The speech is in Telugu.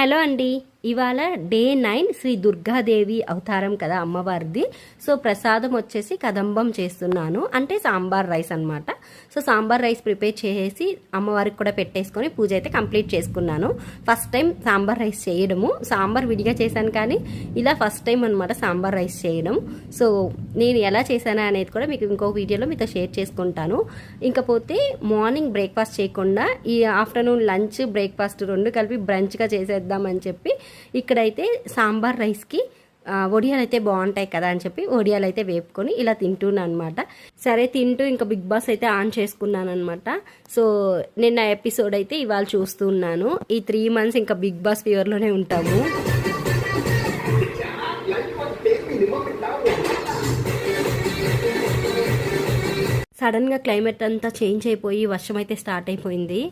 హలో అండి, ఇవాళ డే 9 శ్రీ దుర్గాదేవి అవతారం కదా అమ్మవారిది. సో ప్రసాదం వచ్చేసి కదంబం చేస్తున్నాను, అంటే సాంబార్ రైస్ అనమాట. సో సాంబార్ రైస్ ప్రిపేర్ చేసి అమ్మవారికి కూడా పెట్టేసుకొని పూజ అయితే కంప్లీట్ చేసుకున్నాను. ఫస్ట్ టైం సాంబార్ రైస్ చేయడము, సాంబార్ విడిగా చేశాను కానీ ఇలా ఫస్ట్ టైం అనమాట సాంబార్ రైస్ చేయడం. సో నేను ఎలా చేశాను అనేది కూడా మీకు ఇంకో వీడియోలో మీతో షేర్ చేసుకుంటాను. ఇంకపోతే మార్నింగ్ బ్రేక్ఫాస్ట్ చేయకుండా ఈ ఆఫ్టర్నూన్ లంచ్ బ్రేక్ఫాస్ట్ రెండు కలిపి బ్రంచ్గా చేసేద్దామని చెప్పి ఇక్కడైతే సాంబార్ రైస్కి వడియాలు అయితే బాగుంటాయి కదా అని చెప్పి వడియాలు అయితే వేపుకొని ఇలా తింటున్నాను అనమాట. సరే తింటూ ఇంకా బిగ్ బాస్ అయితే ఆన్ చేసుకున్నాను అనమాట. సో నిన్న ఎపిసోడ్ అయితే ఇవాళ చూస్తున్నాను. ఈ 3 months ఇంకా బిగ్ బాస్ ఫీవర్లోనే ఉంటాము. సడన్గా క్లైమేట్ అంతా చేంజ్ అయిపోయి వర్షం అయితే స్టార్ట్ అయిపోయింది.